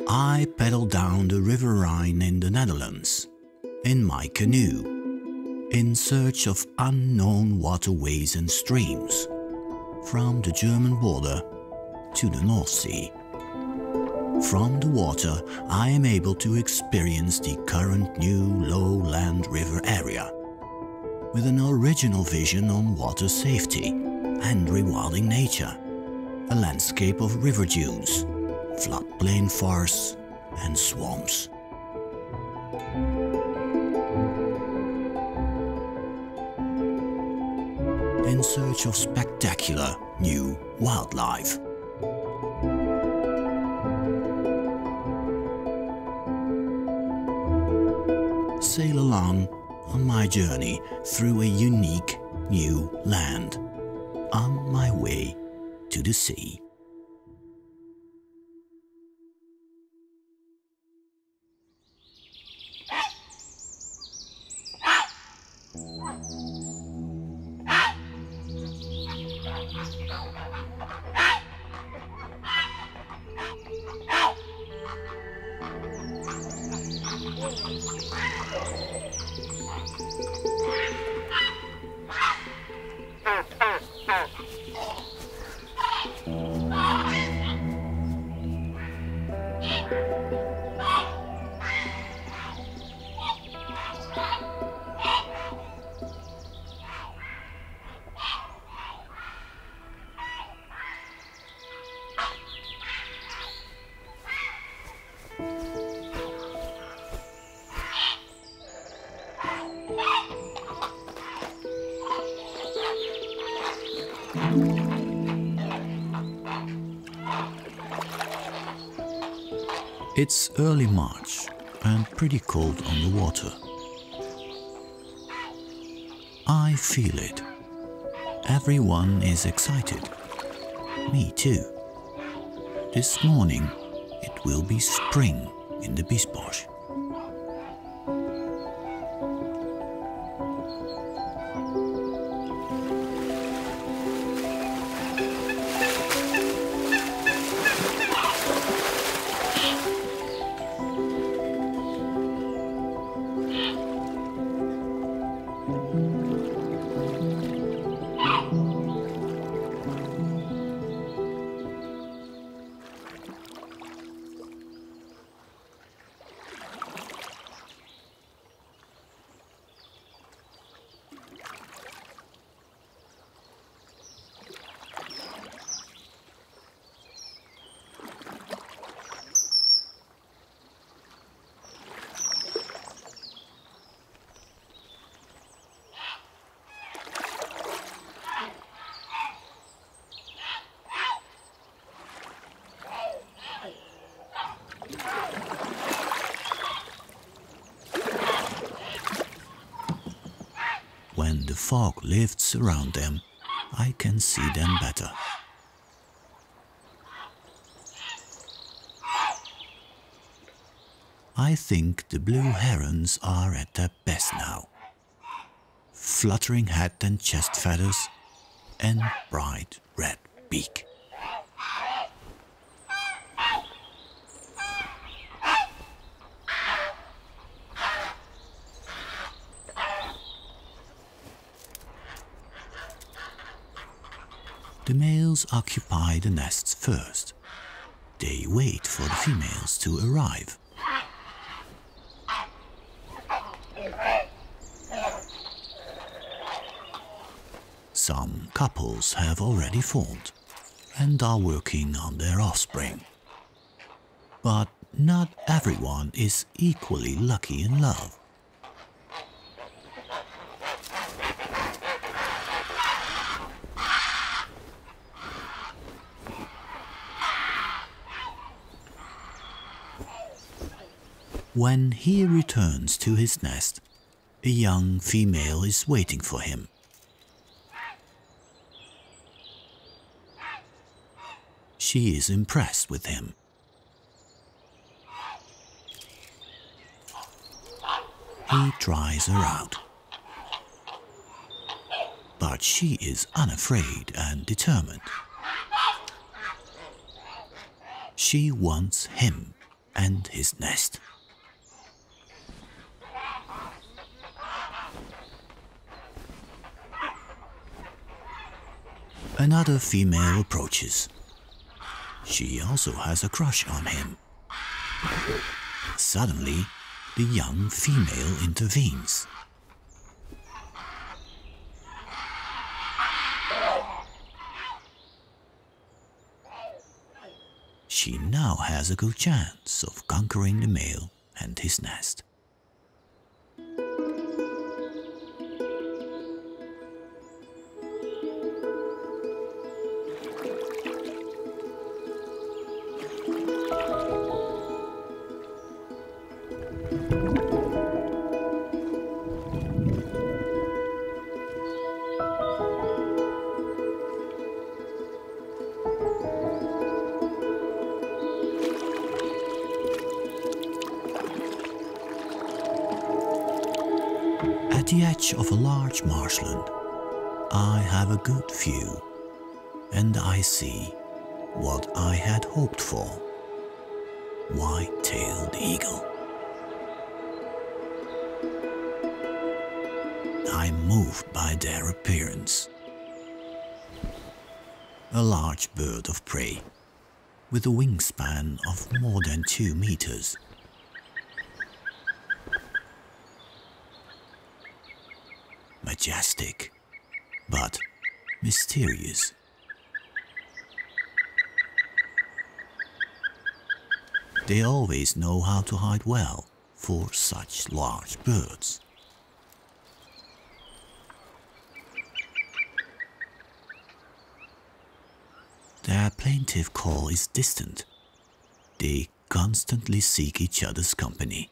I paddle down the River Rhine in the Netherlands, in my canoe, in search of unknown waterways and streams, from the German border to the North Sea. From the water, I am able to experience the current new lowland river area, with an original vision on water safety and rewilding nature, a landscape of river dunes, floodplain forests and swamps. In search of spectacular new wildlife. Sail along on my journey through a unique new land, on my way to the sea. It's early March and pretty cold on the water. I feel it. Everyone is excited. Me too. This morning it will be spring in the Biesbosch. When the fog lifts around them, I can see them better. I think the blue herons are at their best now. Fluttering head and chest feathers and bright red beak. The males occupy the nests first. They wait for the females to arrive. Some couples have already formed and are working on their offspring. But not everyone is equally lucky in love. When he returns to his nest, a young female is waiting for him. She is impressed with him. He tries her out. But she is unafraid and determined. She wants him and his nest. Another female approaches. She also has a crush on him. Suddenly, the young female intervenes. She now has a good chance of conquering the male and his nest. At the edge of a large marshland, I have a good view, and I see what I had hoped for: white-tailed eagle. I'm moved by their appearance. A large bird of prey, with a wingspan of more than 2 meters. Majestic, but mysterious. They always know how to hide well for such large birds. Their plaintive call is distant. They constantly seek each other's company.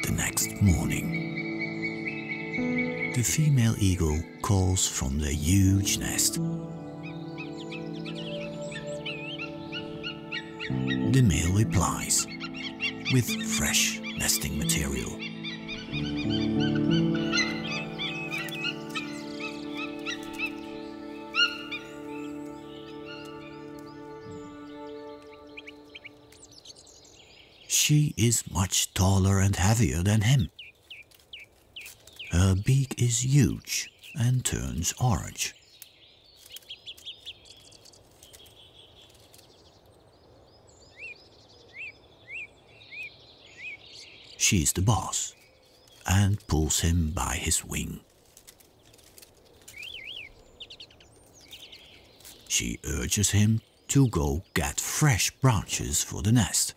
The next morning, the female eagle calls from their huge nest. The male replies with fresh nesting material. She is much taller and heavier than him. Her beak is huge and turns orange. She's the boss and pulls him by his wing. She urges him to go get fresh branches for the nest.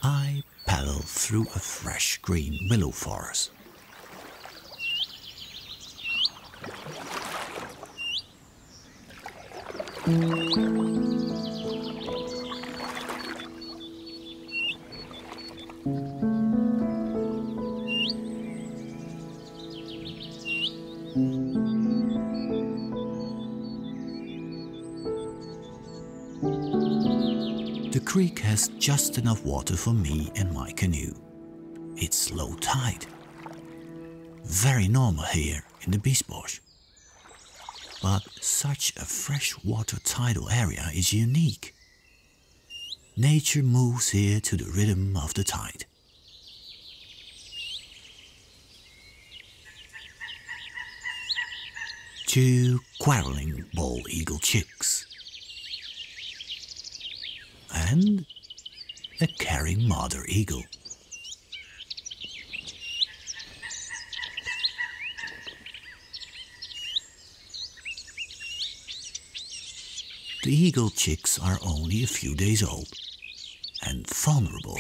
I paddle through a fresh green willow forest. The creek has just enough water for me and my canoe. It's low tide. Very normal here in the Biesbosch. But such a freshwater tidal area is unique. Nature moves here to the rhythm of the tide. Two quarreling bald eagle chicks. And a caring mother eagle. The eagle chicks are only a few days old and vulnerable.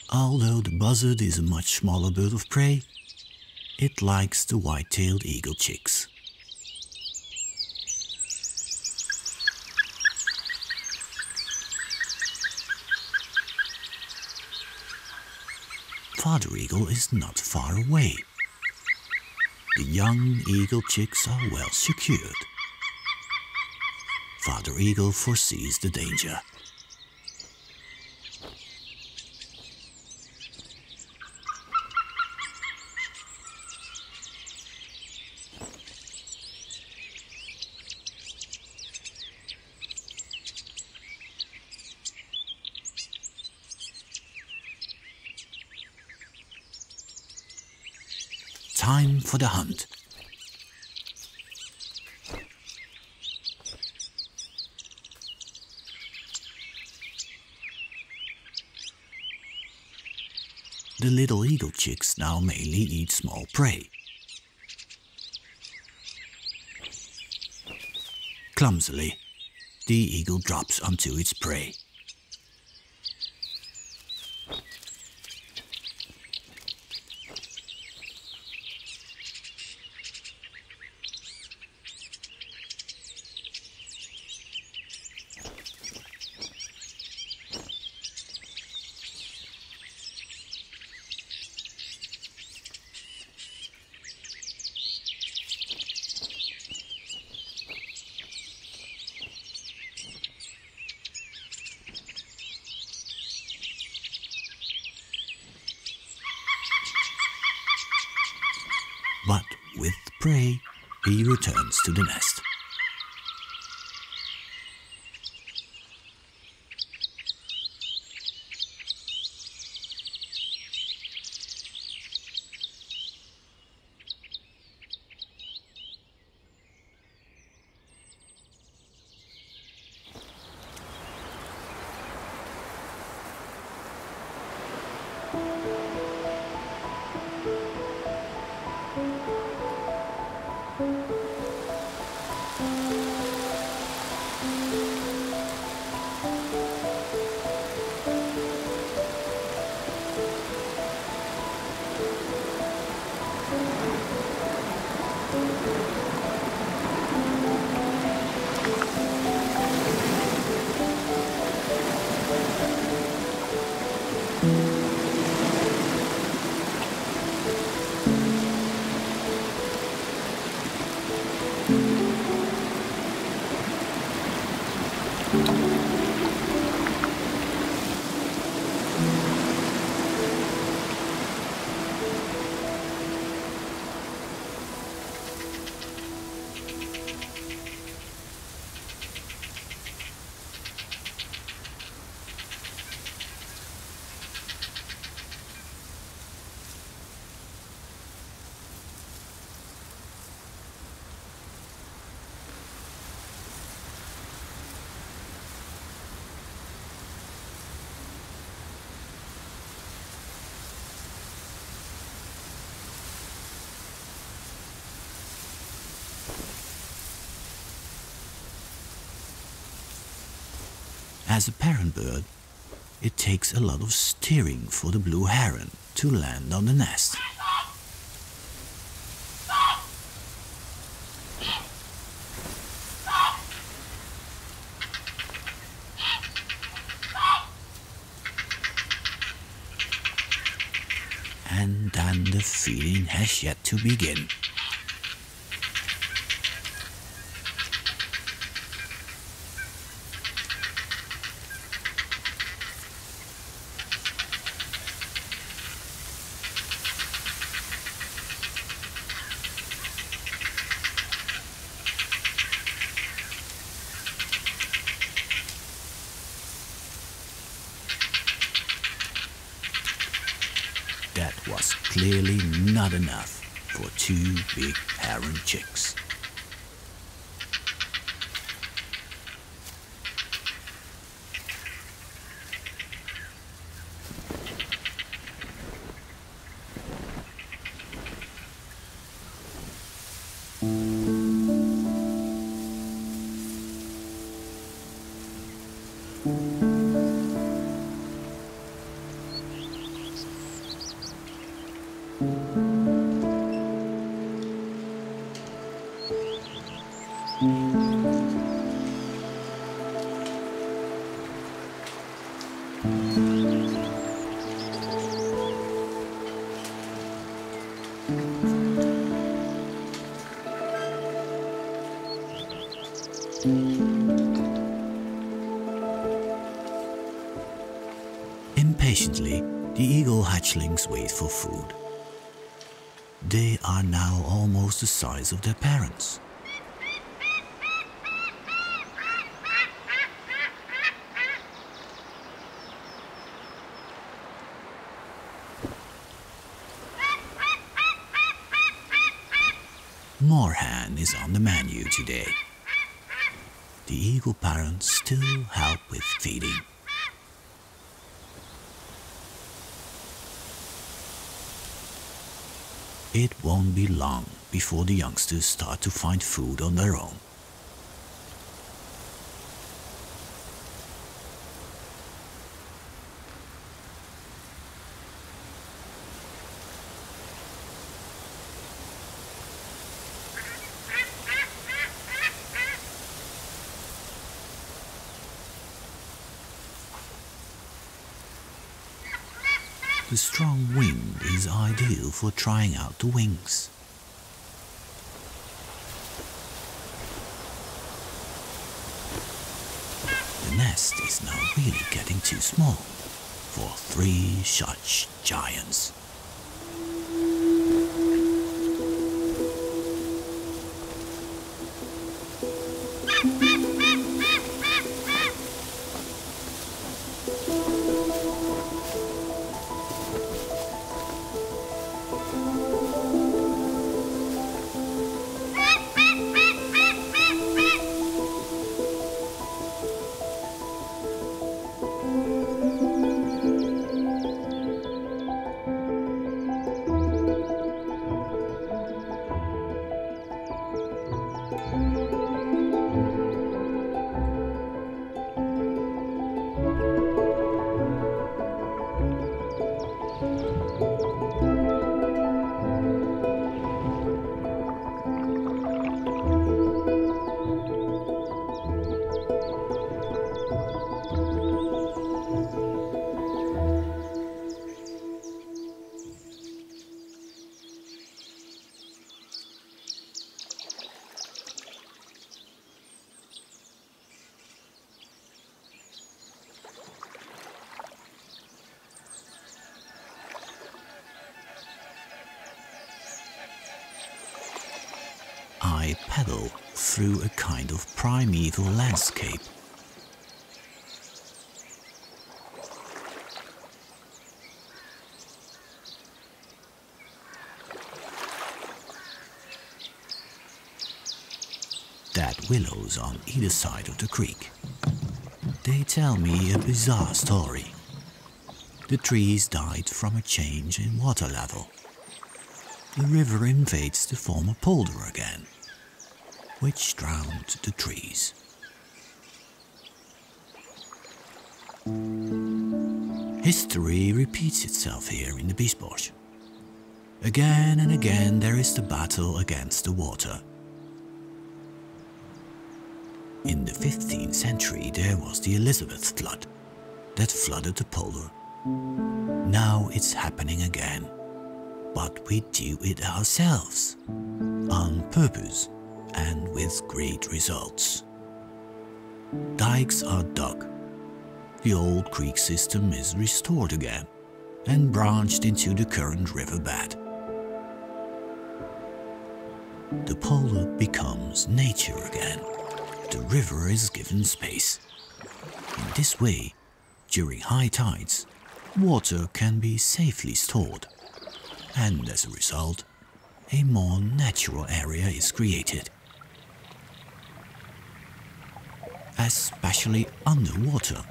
Although the buzzard is a much smaller bird of prey, it likes the white-tailed eagle chicks. Father eagle is not far away. The young eagle chicks are well secured. Father eagle foresees the danger. Time for the hunt. The little eagle chicks now mainly eat small prey. Clumsily, the eagle drops onto its prey. But with prey, he returns to the nest. As a parent bird, it takes a lot of steering for the blue heron to land on the nest. feeding has yet to begin. That was clearly not enough for two big heron chicks. Impatiently, the eagle hatchlings wait for food. They are now almost the size of their parents. Moorhen is on the menu today. The eagle parents still help with feeding. It won't be long before the youngsters start to find food on their own. The strong wind is ideal for trying out the wings. The nest is now really getting too small for three such giants. I paddle through a kind of primeval landscape. Dead willows on either side of the creek. They tell me a bizarre story. The trees died from a change in water level. The river invades the former polder again, which drowned the trees. History repeats itself here in the Biesbosch. Again and again there is the battle against the water. In the 15th century there was the Elizabeth flood that flooded the polder. Now it's happening again, but we do it ourselves, on purpose and with great results. Dikes are dug, the old creek system is restored again and branched into the current riverbed. The Pola becomes nature again. The river is given space. In this way, during high tides, water can be safely stored, and as a result, a more natural area is created. Especially underwater,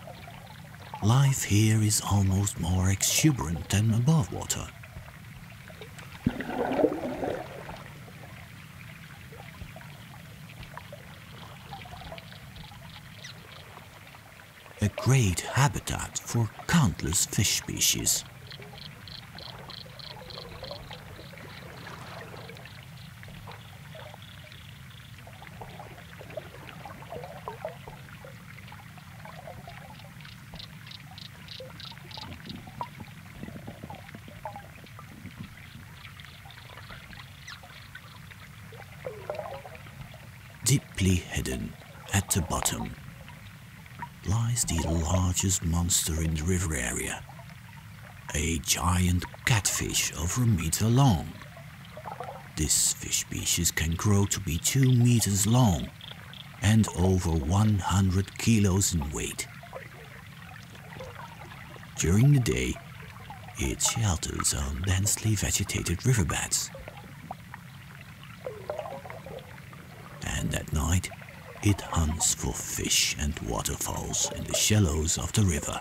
life here is almost more exuberant than above water. A great habitat for countless fish species. Deeply hidden at the bottom lies the largest monster in the river area, a giant catfish over a meter long. This fish species can grow to be 2 meters long and over 100 kilos in weight. During the day, it shelters on densely vegetated riverbeds. And at night, it hunts for fish and waterfowls in the shallows of the river.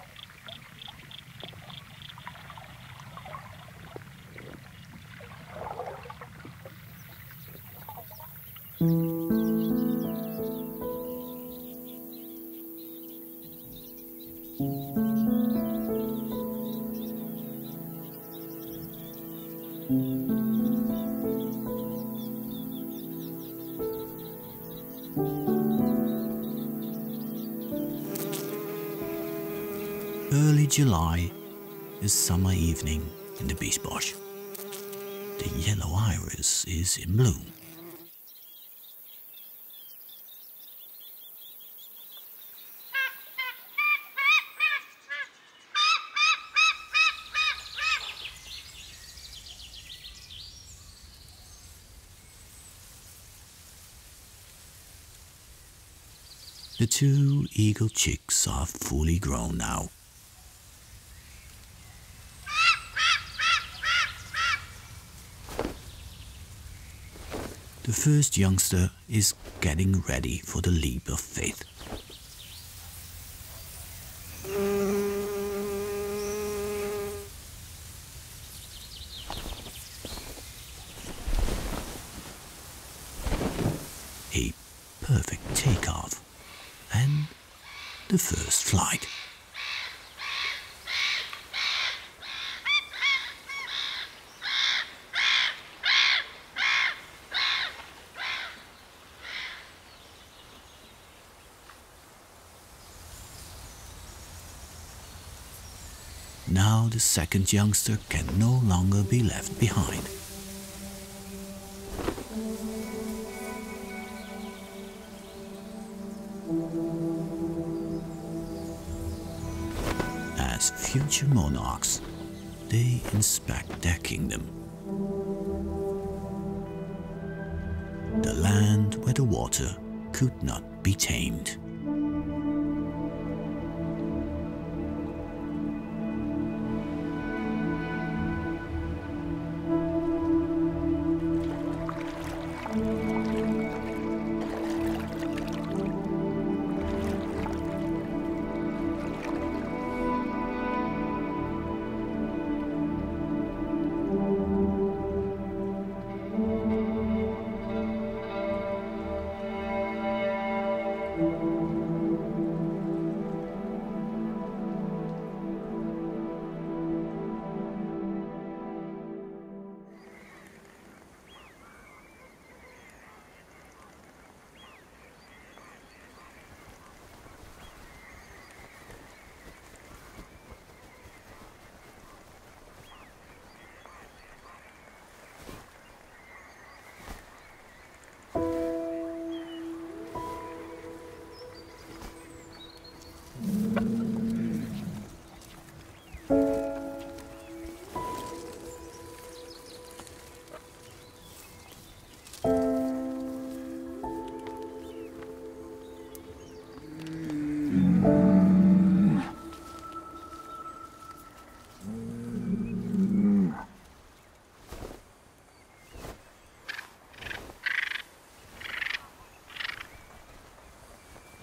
Early July, a summer evening in the Biesbosch. The yellow iris is in bloom. The 2 eagle chicks are fully grown now. The first youngster is getting ready for the leap of faith. A perfect takeoff and the first flight. Now the second youngster can no longer be left behind. As future monarchs, they inspect their kingdom. The land where the water could not be tamed.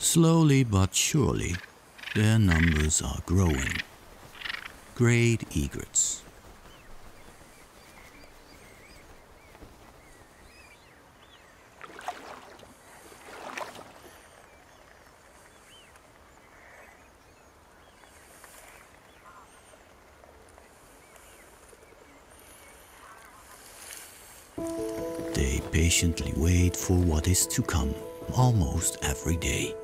Slowly but surely, their numbers are growing. Great egrets. They patiently wait for what is to come almost every day.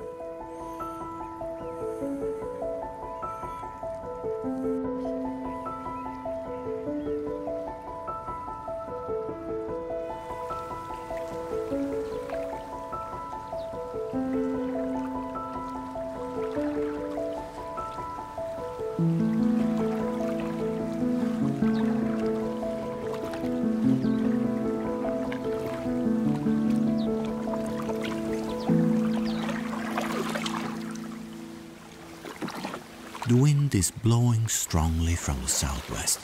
The wind is blowing strongly from the southwest.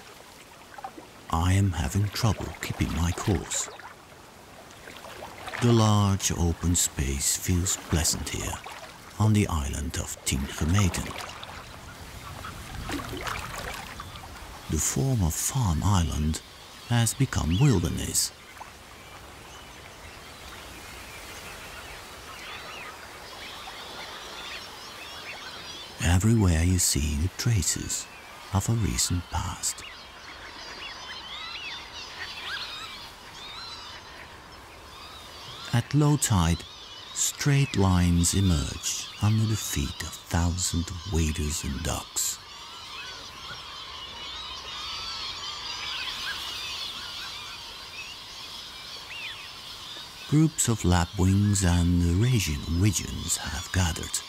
I am having trouble keeping my course. The large open space feels pleasant here on the island of Tiengemeten. The former farm island has become wilderness. Everywhere you see the traces of a recent past. At low tide, straight lines emerge under the feet of thousands of waders and ducks. Groups of lapwings and Eurasian widgeons have gathered.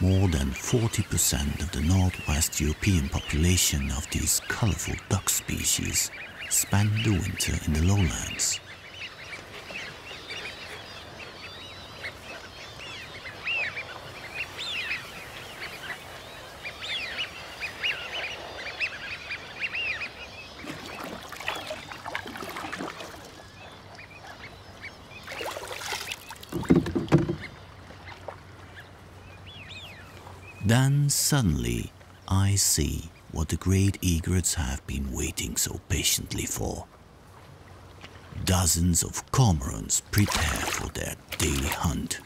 More than 40% of the northwest European population of these colorful duck species spend the winter in the lowlands. Then suddenly I see what the great egrets have been waiting so patiently for. Dozens of cormorants prepare for their daily hunt.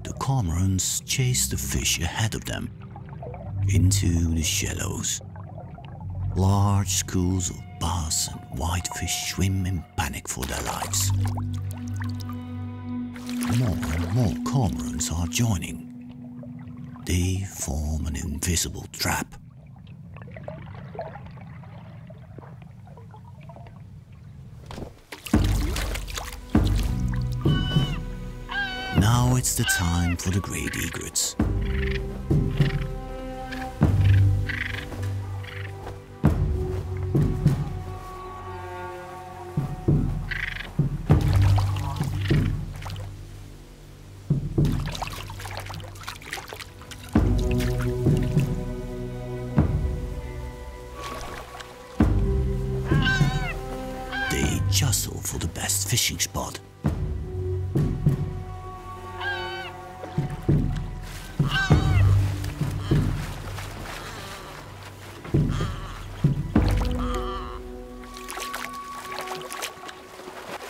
The cormorants chase the fish ahead of them into the shallows. Large schools of bass and whitefish swim in panic for their lives. More and more cormorants are joining. They form an invisible trap. Now it's the time for the great egrets. They jostle for the best fishing spot.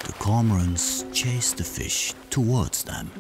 The cormorants chase the fish towards them.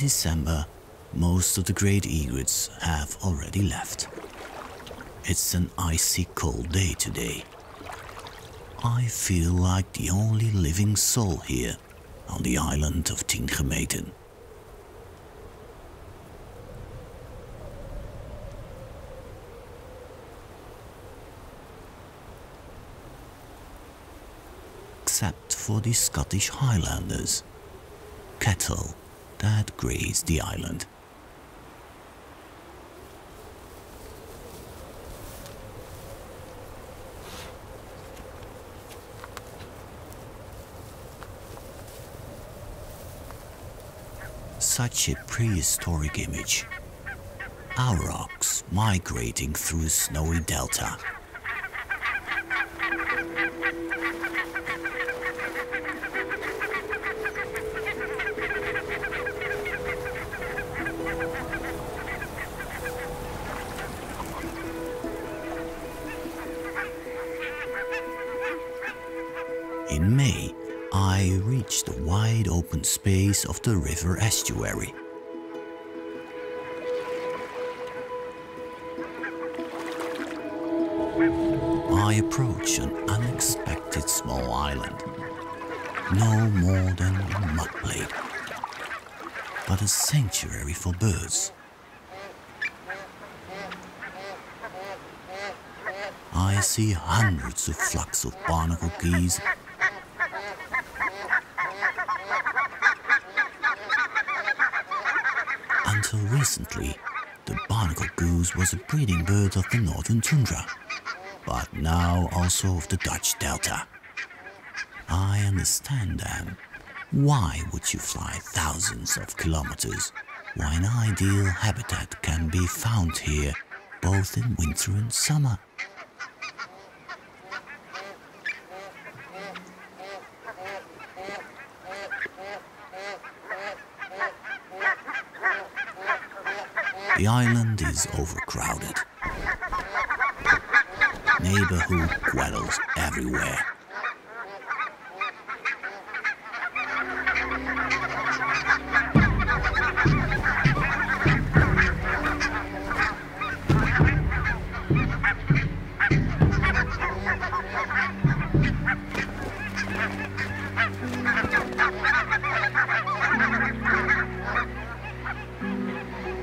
December, most of the great egrets have already left. It's an icy cold day today. I feel like the only living soul here on the island of Tiengemeten. Except for the Scottish Highlanders, cattle that graze the island. Such a prehistoric image. Aurochs migrating through a snowy delta. In May, I reached the wide open space of the river estuary. I approach an unexpected small island, no more than a mudblade, but a sanctuary for birds. I see hundreds of flocks of barnacle geese. Until recently, the barnacle goose was a breeding bird of the northern tundra, but now also of the Dutch Delta. I understand them. Why would you fly thousands of kilometers when ideal habitat can be found here, both in winter and summer? The island is overcrowded. Neighborhood quarrels everywhere.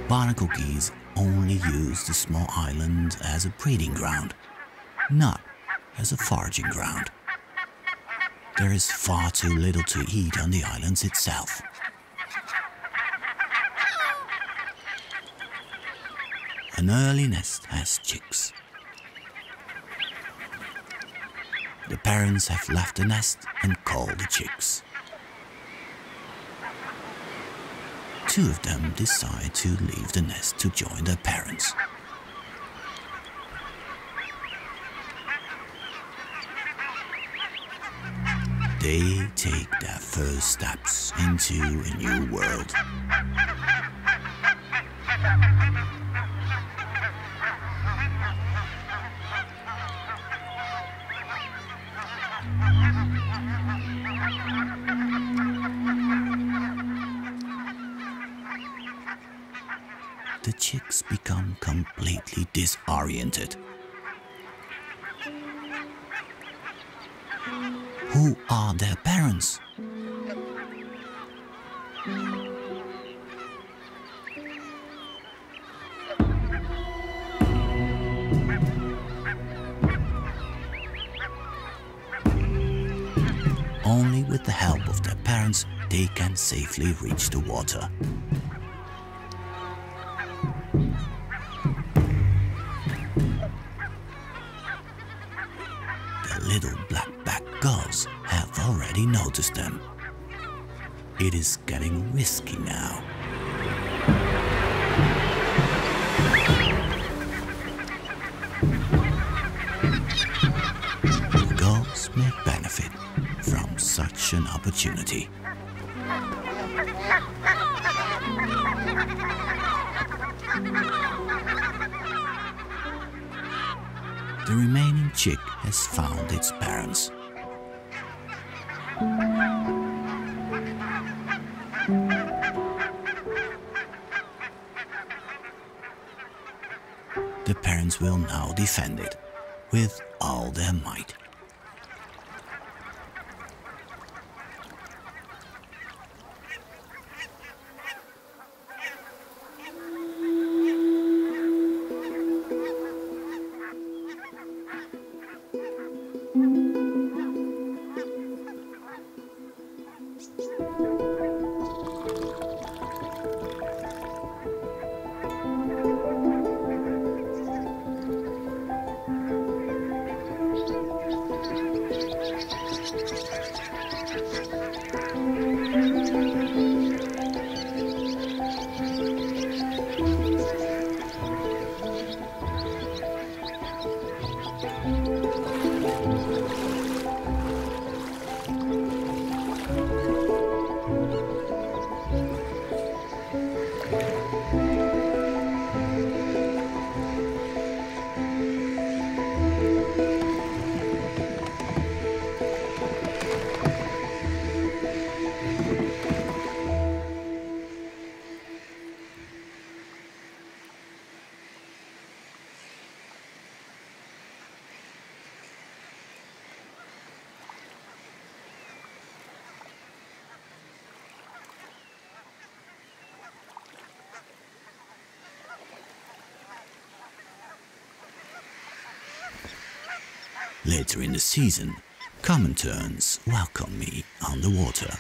Barnacle geese only use the small island as a breeding ground, not as a foraging ground. There is far too little to eat on the islands itself. An early nest has chicks. The parents have left the nest and call the chicks. Two of them decide to leave the nest to join their parents. They take their first steps into a new world. The chicks become completely disoriented. Who are their parents? Only with the help of their parents they can safely reach the water. The little black-backed gulls have already noticed them. It is getting risky now. The gulls may benefit from such an opportunity. The remaining chick has found its parents. Netherlands will now defend it with all their might. Later in the season, common terns welcome me on the water.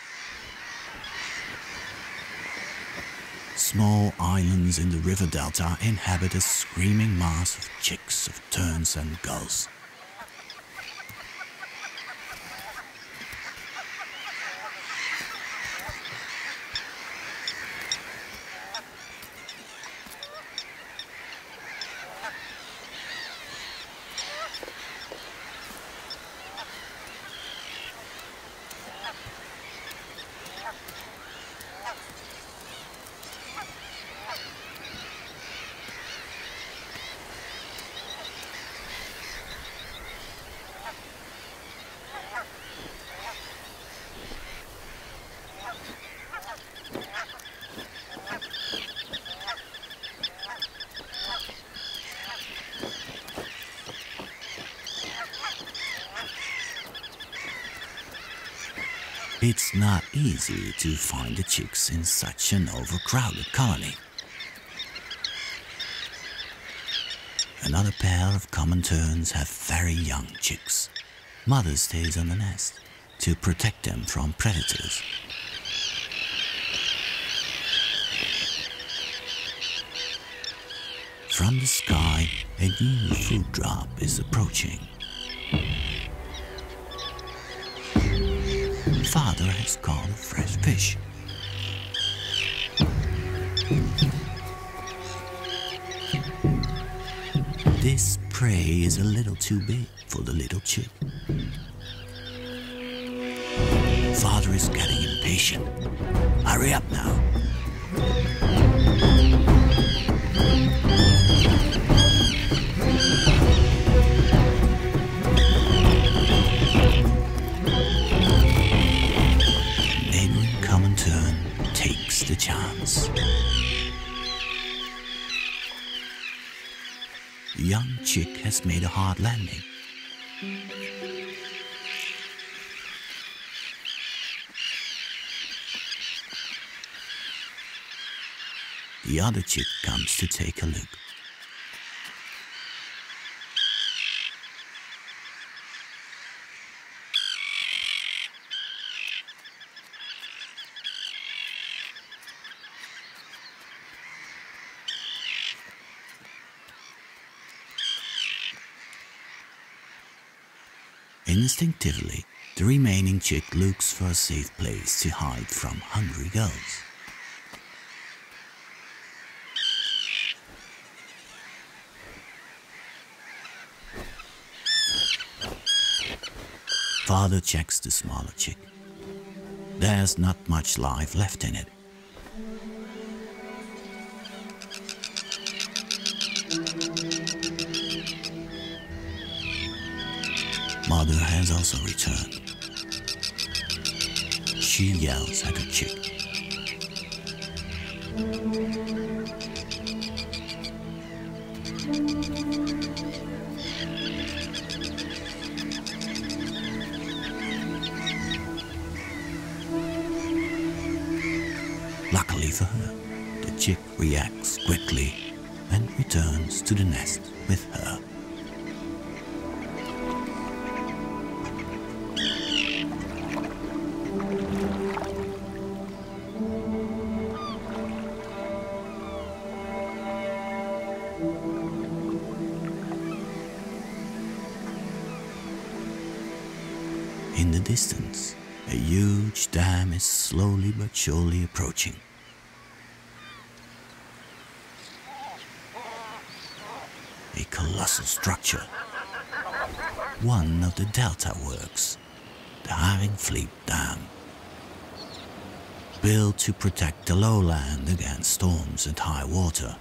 Small islands in the river delta inhabit a screaming mass of chicks of terns and gulls. It's not easy to find the chicks in such an overcrowded colony. Another pair of common terns have very young chicks. Mother stays on the nest to protect them from predators. From the sky, a new food drop is approaching. Father has caught a fresh fish. This prey is a little too big for the little chick. Father is getting impatient. Hurry up now. The chance. The young chick has made a hard landing. The other chick comes to take a look. Instinctively, the remaining chick looks for a safe place to hide from hungry gulls. Father checks the smaller chick. There's not much life left in it. Mother has also returned. She yells at her chick. Luckily for her, the chick reacts quickly and returns to the nest with her. In the distance, a huge dam is slowly but surely approaching. A colossal structure. One of the delta works, the Haringvliet Dam. Built to protect the lowland against storms and high water.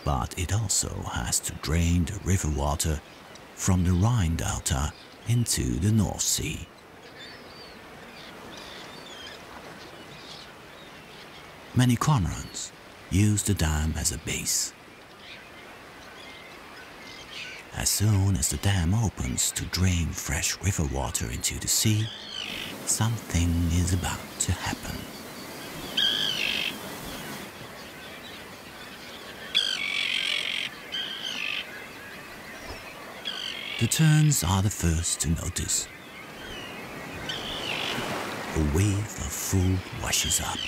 But it also has to drain the river water from the Rhine Delta into the North Sea. Many cormorants use the dam as a base. As soon as the dam opens to drain fresh river water into the sea, something is about to happen. The terns are the first to notice. A wave of food washes up.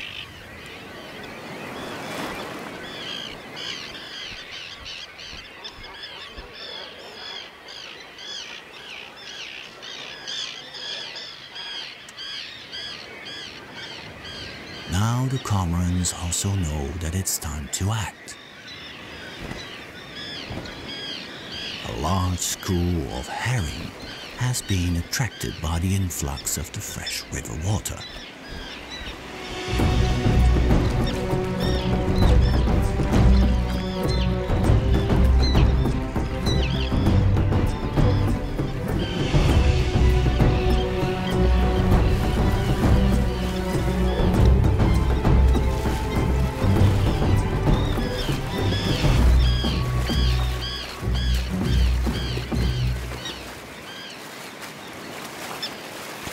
Now the cormorants also know that it's time to act. A large school of herring has been attracted by the influx of the fresh river water.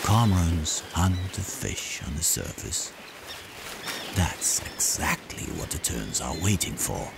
Cormorants hunt the fish on the surface. That's exactly what the terns are waiting for.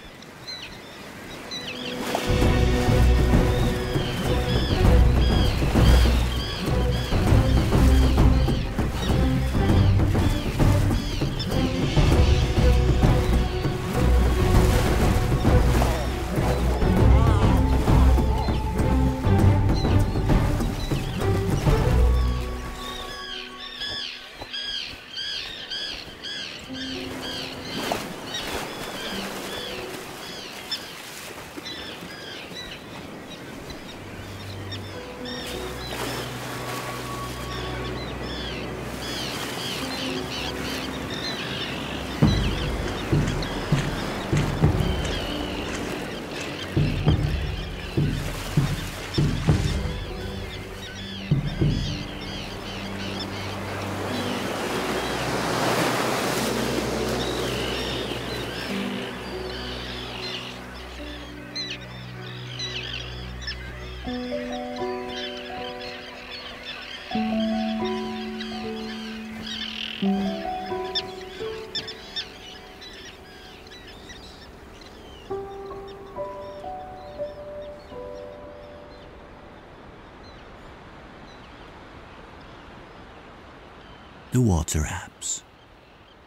The water ebbs.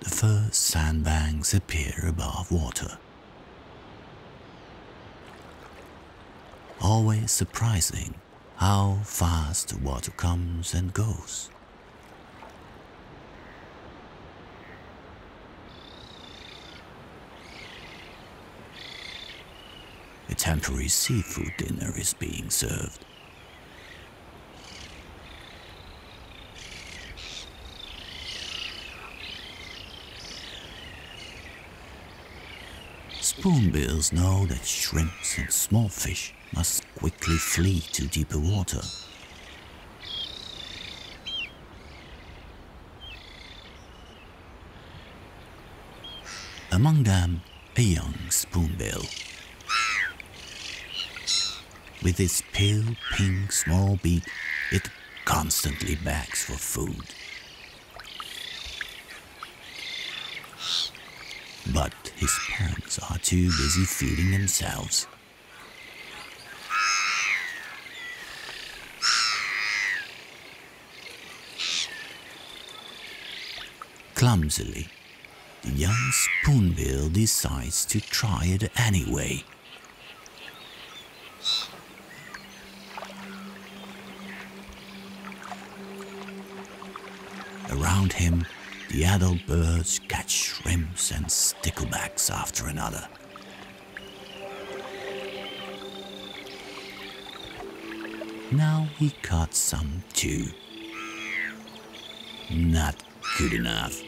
The first sandbanks appear above water. Always surprising how fast the water comes and goes. A temporary seafood dinner is being served. Spoonbills know that shrimps and small fish must quickly flee to deeper water. A Among them, a young spoonbill. With its pale pink small beak, it constantly begs for food. But his parents are too busy feeding themselves. Clumsily, the young spoonbill decides to try it anyway. Around him, the adult birds catch shrimps and sticklebacks after another. Now he caught some too. Not good enough.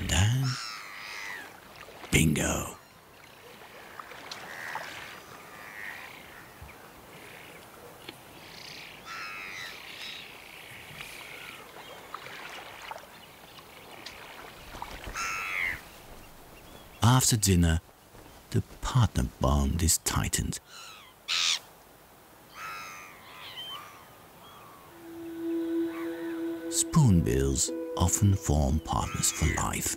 Then, bingo! After dinner, the partner bond is tightened. Spoonbills often form partners for life.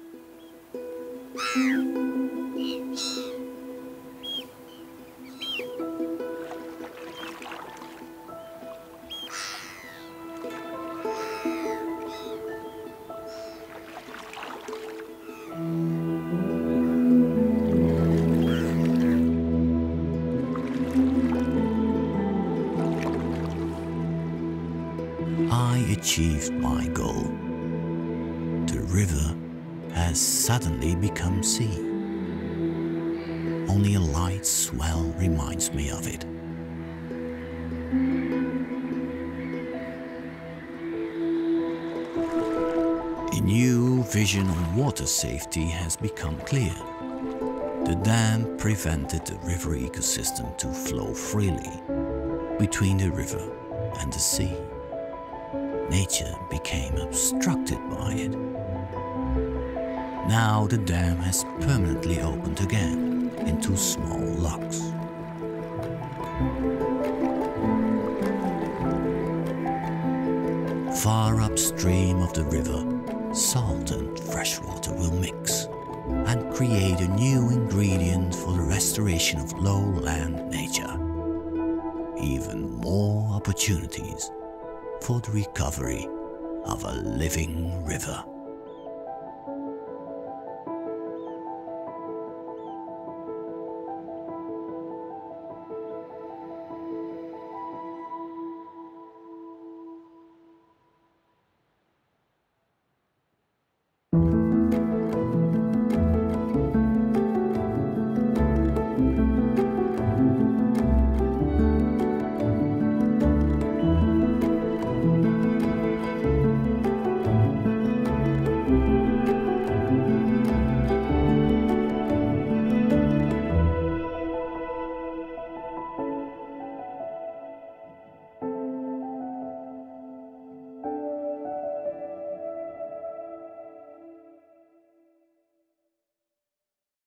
I achieved my goal. The river has suddenly become sea. Only a light swell reminds me of it. A new vision on water safety has become clear. The dam prevented the river ecosystem to flow freely between the river and the sea. Nature became obstructed by it. Now the dam has permanently opened again into small locks. Far upstream of the river, salt and fresh water will mix and create a new ingredient for the restoration of lowland nature. Even more opportunities for the recovery of a living river.